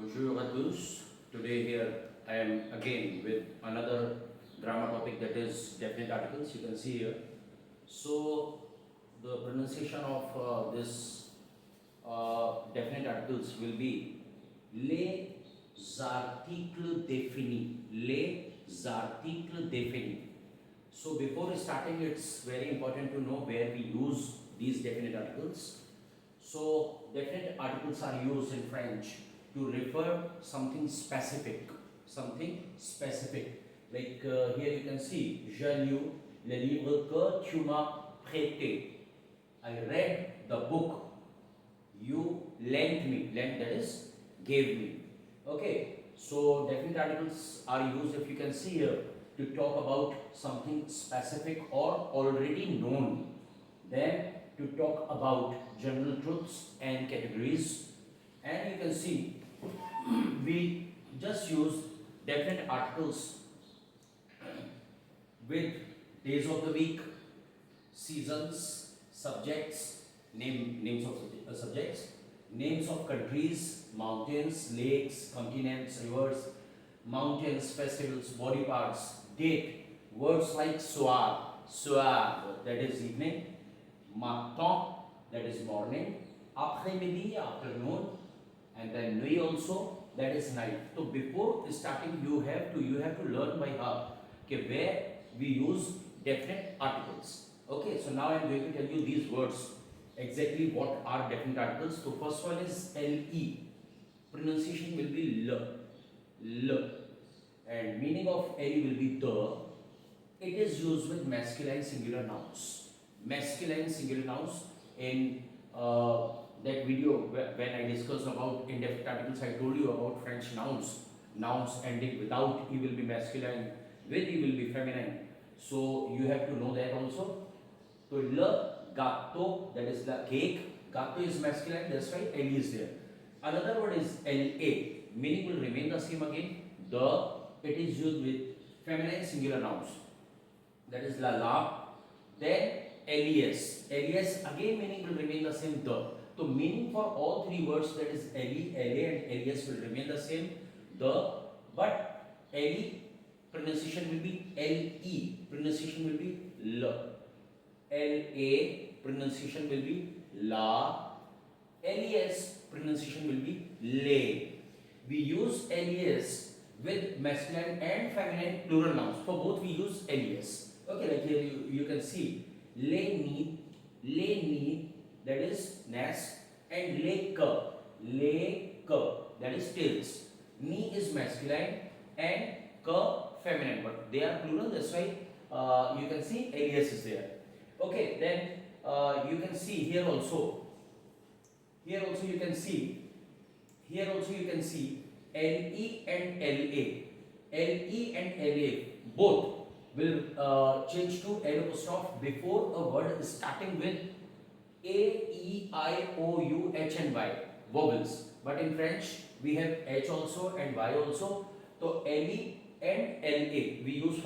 Bonjour à tous. Today here I am again with another grammar topic, that is definite articles. You can see here. So the pronunciation of this definite articles will be les articles définis. Les articles définis. So before starting, it's very important to know where we use these definite articles. So definite articles are used in French to refer something specific, Like here you can see, je lus le livre que tu m'as prêté. I read the book you lent me. Lent, that is gave me. Okay. So definite articles are used, if you can see here, to talk about something specific or already known. Then to talk about general truths and categories. And you can see we just use definite articles with days of the week, seasons, subjects, names of subjects, names of countries, mountains, lakes, continents, rivers, mountains, festivals, body parts, date, words like soir, that is evening, matin, that is morning, après-midi, afternoon, and then nuit also, that is night. So before starting, you have to learn by heart where we use definite articles. Okay, so now I am going to tell you these words, exactly what are definite articles. So first one is le. Pronunciation will be l, and meaning of le will be the. It is used with masculine singular nouns. Masculine singular nouns in that video when I discussed about indefinite articles, I told you about French nouns. Nouns ending without e will be masculine, with e will be feminine. So you have to know that also. So le gâteau, that is the cake. Gâteau is masculine, that's why le is there. Another word is la. Meaning will remain the same again. The, it is used with feminine singular nouns. That is la. Then les. Les again meaning will remain the same, the. So meaning for all three words, that is le, la and les will remain the same, the. But le pronunciation will be le, pronunciation will be l. La pronunciation will be la. Les pronunciation will be le. We use les with masculine and feminine plural nouns. For both we use les. Okay, like here you can see les need, that is nest, and les queue, that is tails. Ni is masculine and queue feminine, but they are plural, that's why you can see alias is there. Okay, then you can see here also you can see le and la both will change to L apostrophe before a word starting with A, E, I, O, U, H and Y, vowels. But in French we have H also and Y also. So LE and LA we use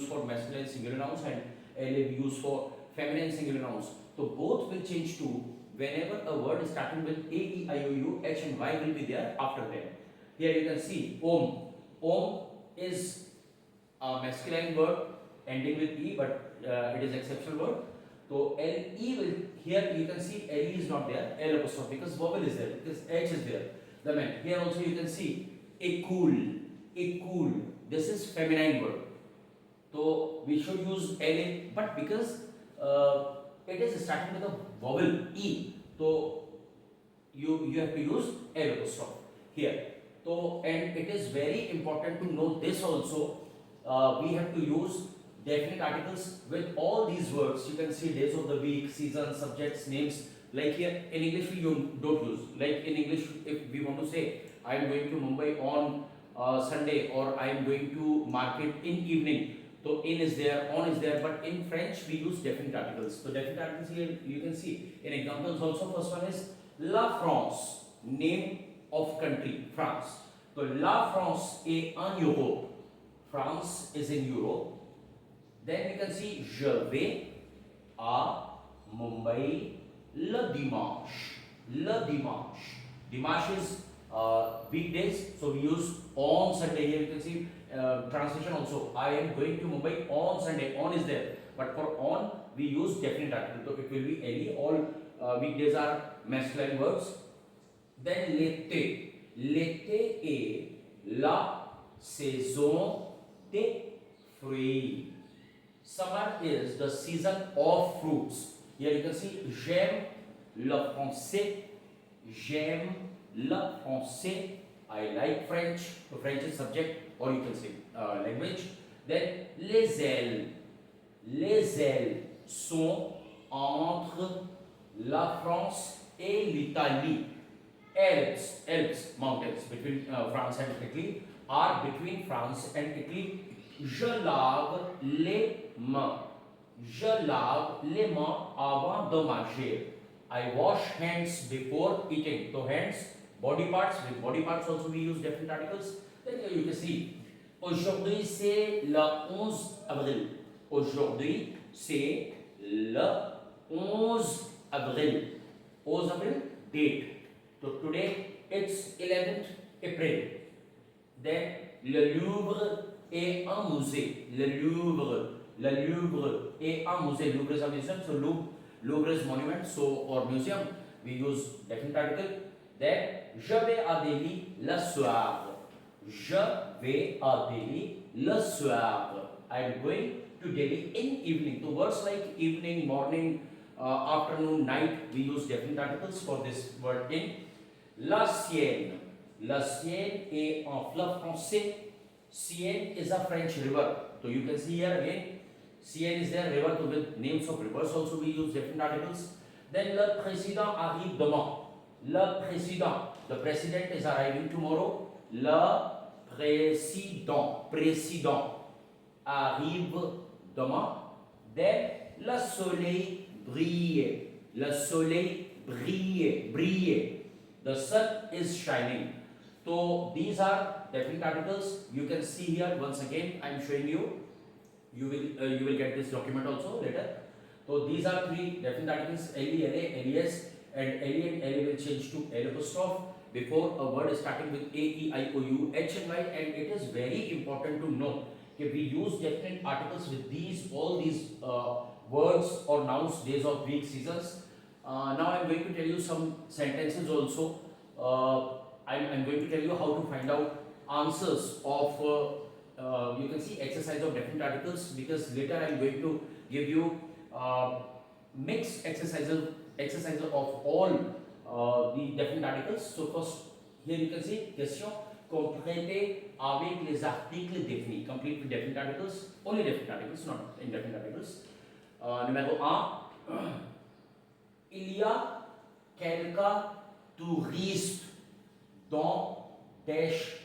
for masculine singular nouns, and LA we use for feminine singular nouns. So both will change to whenever a word is starting with A, E, I, O, U, H and Y will be there after them. Here you can see om. Om is a masculine word ending with E, but it is exceptional word. So LE will, here you can see LE is not there, L apostrophe, because vowel is there, because H is there. The man. Here also you can see écoule. This is feminine word. So we should use LA, but because it is starting with a vowel E, so you have to use L apostrophe here. So and it is very important to know this also. We have to use definite articles with all these words. You can see days of the week, seasons, subjects, names. Like here in English we don't use. Like in English, if we want to say I am going to Mumbai on Sunday, or I am going to market in evening, so in is there, on is there. But in French we use definite articles. So definite articles here you can see in examples also. First one is La France, name of country, France. So La France est en Europe. France is in Europe. Then you can see je vais à Mumbai le dimanche. Le dimanche. Dimanche is weekdays, so we use on Sunday. Here you can see translation also. I am going to Mumbai on Sunday. On is there, but for on we use definite article. So it will be any. All weekdays are masculine words. Then l'été. L'été est la saison des fruits. Summer is the season of fruits. Here you can see j'aime le français. J'aime le français. I like French. So French is subject, or you can say language. Then les ailes. Les ailes sont entre la France et l'Italie. Alps, mountains between France and Italy are between France and Italy. Je lave les mains. Je lave les mains avant de manger. I wash hands before eating. So hands, body parts. With body parts also we use different articles. Then you can see. Aujourd'hui c'est le 11 avril. Aujourd'hui c'est le 11 avril. 11 avril, date. So today it's 11th April. Then le Louvre est un musée. Le Louvre est un musée. Louvre is a museum. So Louvre is monument. So or museum we use different article. Then je vais à Delhi le soir. Je vais à Delhi le soir. I am going to Delhi in evening. So words like evening, morning, afternoon, night, we use different articles for this word in. La Sienne. La Sienne est en fleuve français. Sienne is a French river. So you can see here again, Sienne is there, river. So with names of rivers also we use different articles. Then le président arrive demain. Le président. The president is arriving tomorrow. Le président arrive demain. Then le soleil brille. Le soleil brille. The sun is shining. So these are different articles. You can see here once again. I am showing you. You will get this document also later. So these are three different articles: LE, LA, LES, and LE and LA will change to L apostrophe before a word is starting with A, E, I, O, U, H, and Y. And it is very important to know that we use different articles with all these words or nouns, days of week, seasons. Now I am going to tell you some sentences also. I am going to tell you how to find out answers of you can see exercise of different articles, because later I am going to give you mixed exercises of all the different articles. So first here you can see question: compléter avec les articles définis. Complete with different articles, only different articles, not indefinite articles. Numéro 1. Il y a quelques touristes dans dash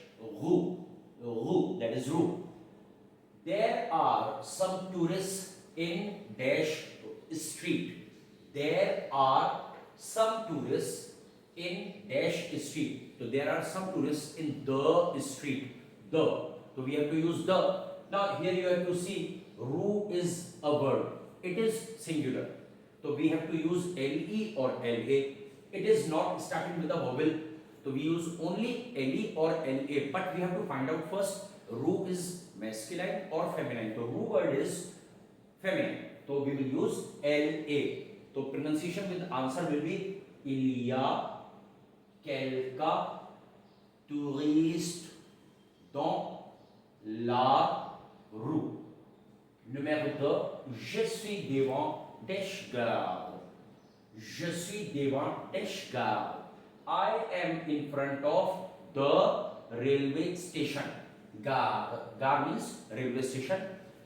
rue. Rue, that is rue. There are some tourists in dash street. There are some tourists in dash street. So there are some tourists in the street. The. So we have to use the. Now here you have to see rue is a verb. It is singular. So we have to use LE or LA. It is not starting with a vowel. So we use only LE or LA. But we have to find out first rue is masculine or feminine. So rue word is feminine. So we will use LA. So pronunciation with answer will be il y a quelques touristes dans la rue. Numéro 2, je suis devant dash gare. Je suis devant dash gare. I am in front of the railway station. Gare. Gare means railway station.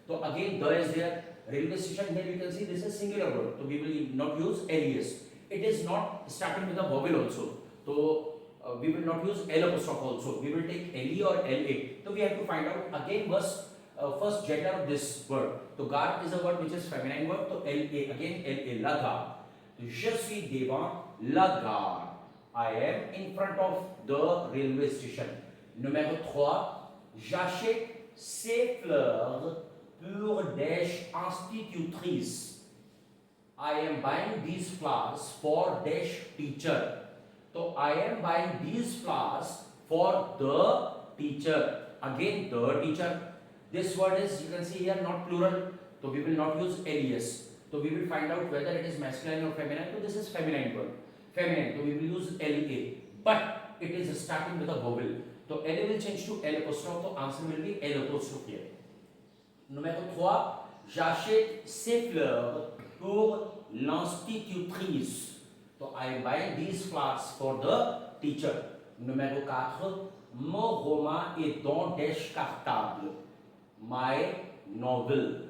So again, the is there. Railway station, here you can see this is singular word. So we will not use LES. It is not starting with a vowel also. So we will not use L apostrophe also. We will take LE or LA. So we have to find out again first gender of this word. So gare is a word which is feminine word. So LA, again LA, la gare. Je suis devant la gare. I am in front of the railway station. Numéro 3, j'achète ces fleurs pour dash institutrice. I am buying these flowers for dash teacher. So I am buying these flowers for the teacher. Again, the teacher. This word is, you can see here, not plural. So we will not use alias. So we will find out whether it is masculine or feminine. So this is feminine word. Feminine. So we will use LA. But it is starting with a vowel. So LA will change to L apostrophe. So answer will be L apostrophe here. Numéro 3. J'achète ces fleurs pour l'institutrice. So I am buying these flowers for the teacher. Numéro 4. Mon roman est dans cartable. My novel,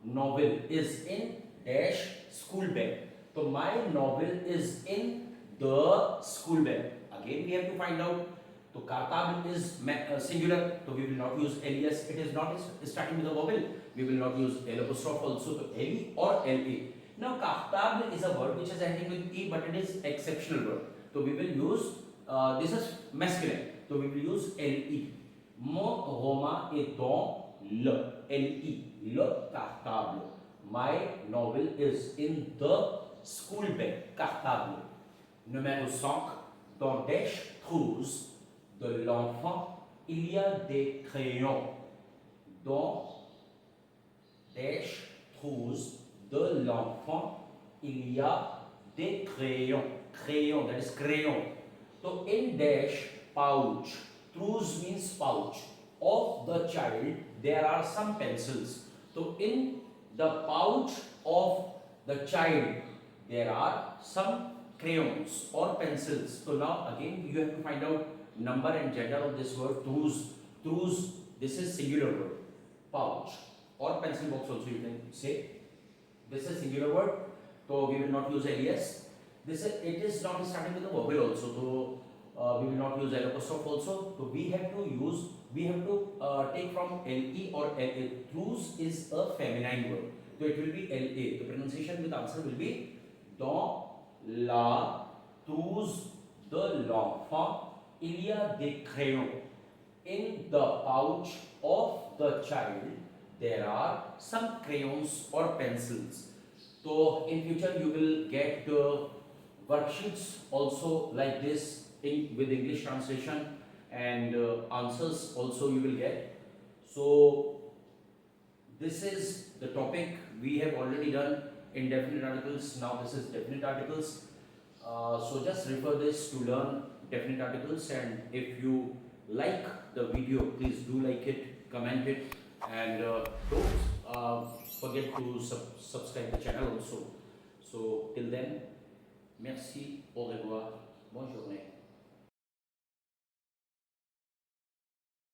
novel is in dash school bag. So my novel is in the school bag. Again we have to find out. So cartable is singular. So we will not use alias. It is not starting with a vowel. We will not use L apostrophe also. So L or LA. Now cartable is a word which is ending with E, but it is exceptional word. So we will use this is masculine. So we will use LE. Mon roman est dans le cartable. My novel is in the school bag, cartable. Numéro 5. Dans dash trousse de l'enfant, il y a des crayons. Dans dash trousse de l'enfant, il y a des crayons. Crayon, that is crayon. So in dash pouch, trousse means pouch, of the child there are some pencils. So in the pouch of the child there are some crayons or pencils. So now again you have to find out number and gender of this word trousse. Trousse, this is singular word. Pouch or pencil box also you can say. This is singular word. So we will not use alias. This is, it is not starting with a vowel also. So we will not use L apostrophe also. So we have to take from LE or LA. Trousse is a feminine word. So it will be LA. The pronunciation with answer will be dans la trousse de l'enfant, il y a des crayons. In the pouch of the child, there are some crayons or pencils. So in future you will get worksheets also like this with English translation, and answers also you will get. So this is the topic we have already done. Indefinite articles. Now this is definite articles. So just refer this to learn definite articles, and if you like the video, please do like it, comment it, and don't forget to subscribe the channel also. So till then, merci, au revoir, bonne journée.